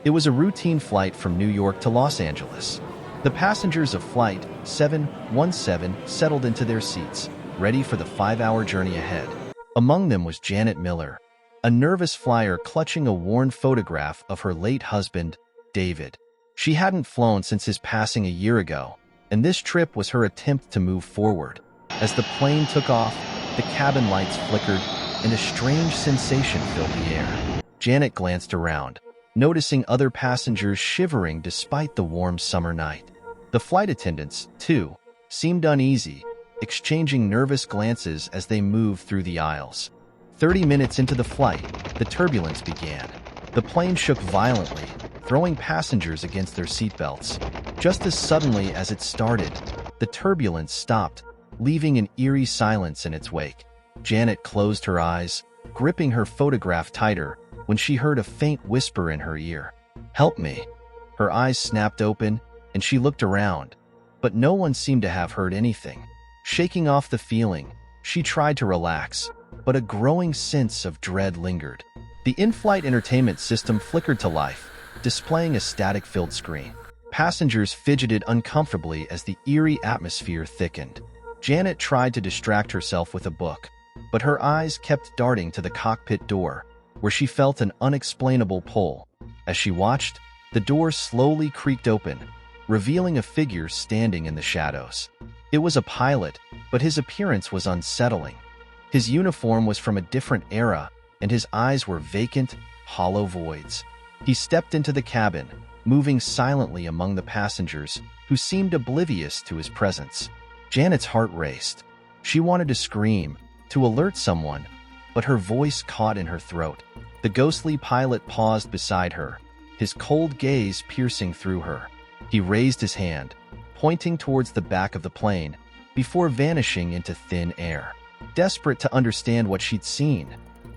It was a routine flight from New York to Los Angeles. The passengers of Flight 717 settled into their seats, ready for the 5-hour journey ahead. Among them was Janet Miller, a nervous flyer clutching a worn photograph of her late husband, David. She hadn't flown since his passing a year ago, and this trip was her attempt to move forward. As the plane took off, the cabin lights flickered, and a strange sensation filled the air. Janet glanced around, noticing other passengers shivering despite the warm summer night. The flight attendants, too, seemed uneasy, exchanging nervous glances as they moved through the aisles. 30 minutes into the flight, the turbulence began. The plane shook violently, throwing passengers against their seatbelts. Just as suddenly as it started, the turbulence stopped, leaving an eerie silence in its wake. Janet closed her eyes, gripping her photograph tighter, when she heard a faint whisper in her ear. "Help me." Her eyes snapped open, and she looked around, but no one seemed to have heard anything. Shaking off the feeling, she tried to relax, but a growing sense of dread lingered. The in-flight entertainment system flickered to life, displaying a static-filled screen. Passengers fidgeted uncomfortably as the eerie atmosphere thickened. Janet tried to distract herself with a book, but her eyes kept darting to the cockpit door, where she felt an unexplainable pull. As she watched, the door slowly creaked open, revealing a figure standing in the shadows. It was a pilot, but his appearance was unsettling. His uniform was from a different era, and his eyes were vacant, hollow voids. He stepped into the cabin, moving silently among the passengers, who seemed oblivious to his presence. Janet's heart raced. She wanted to scream, to alert someone, but her voice caught in her throat. The ghostly pilot paused beside her, his cold gaze piercing through her. He raised his hand, pointing towards the back of the plane, before vanishing into thin air. Desperate to understand what she'd seen,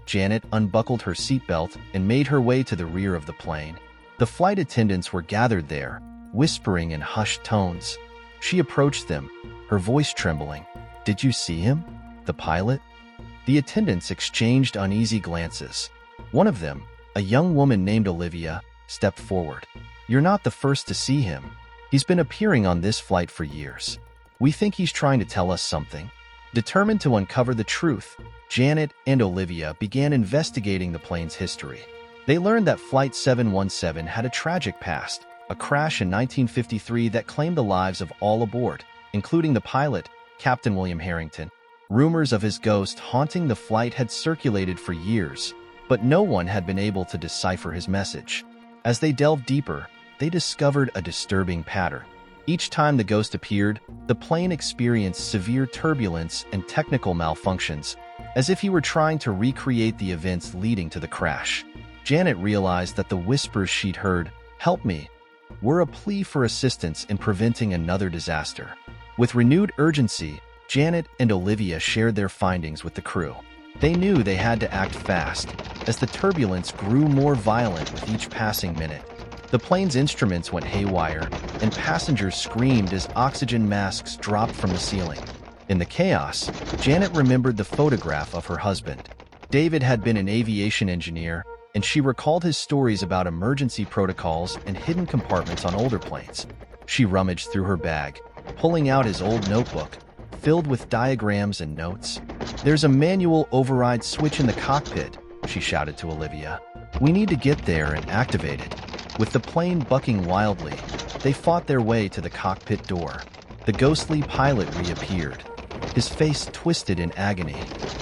Janet unbuckled her seatbelt and made her way to the rear of the plane. The flight attendants were gathered there, whispering in hushed tones. She approached them, her voice trembling. "Did you see him? The pilot?" The attendants exchanged uneasy glances. One of them, a young woman named Olivia, stepped forward. "You're not the first to see him. He's been appearing on this flight for years. We think he's trying to tell us something." Determined to uncover the truth, Janet and Olivia began investigating the plane's history. They learned that Flight 717 had a tragic past, a crash in 1953 that claimed the lives of all aboard, including the pilot, Captain William Harrington. Rumors of his ghost haunting the flight had circulated for years, but no one had been able to decipher his message. As they delved deeper, they discovered a disturbing pattern. Each time the ghost appeared, the plane experienced severe turbulence and technical malfunctions, as if he were trying to recreate the events leading to the crash. Janet realized that the whispers she'd heard, "Help me," were a plea for assistance in preventing another disaster. With renewed urgency, Janet and Olivia shared their findings with the crew. They knew they had to act fast, as the turbulence grew more violent with each passing minute. The plane's instruments went haywire, and passengers screamed as oxygen masks dropped from the ceiling. In the chaos, Janet remembered the photograph of her husband. David had been an aviation engineer, and she recalled his stories about emergency protocols and hidden compartments on older planes. She rummaged through her bag, pulling out his old notebook, filled with diagrams and notes. "There's a manual override switch in the cockpit," she shouted to Olivia. "We need to get there and activate it." With the plane bucking wildly, they fought their way to the cockpit door. The ghostly pilot reappeared, his face twisted in agony.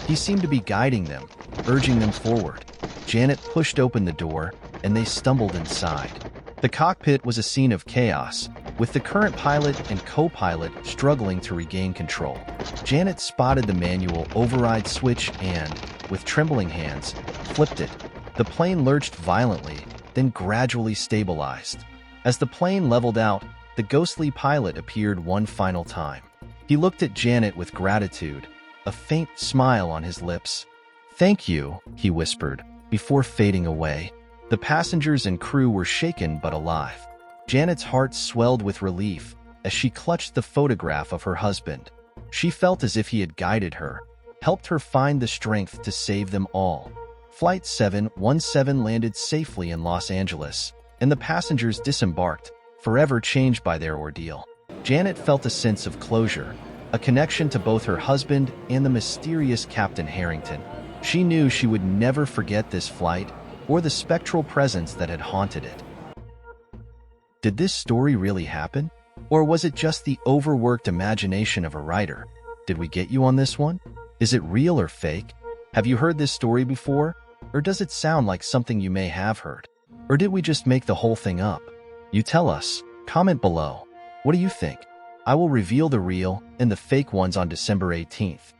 He seemed to be guiding them, urging them forward. Janet pushed open the door, and they stumbled inside. The cockpit was a scene of chaos, with the current pilot and co-pilot struggling to regain control. Janet spotted the manual override switch and, with trembling hands, flipped it. The plane lurched violently, then gradually stabilized. As the plane leveled out, the ghostly pilot appeared one final time. He looked at Janet with gratitude, a faint smile on his lips. "Thank you," he whispered, before fading away. The passengers and crew were shaken but alive. Janet's heart swelled with relief as she clutched the photograph of her husband. She felt as if he had guided her, helped her find the strength to save them all. Flight 717 landed safely in Los Angeles, and the passengers disembarked, forever changed by their ordeal. Janet felt a sense of closure, a connection to both her husband and the mysterious Captain Harrington. She knew she would never forget this flight or the spectral presence that had haunted it. Did this story really happen? Or was it just the overworked imagination of a writer? Did we get you on this one? Is it real or fake? Have you heard this story before? Or does it sound like something you may have heard? Or did we just make the whole thing up? You tell us. Comment below. What do you think? I will reveal the real and the fake ones on December 18th.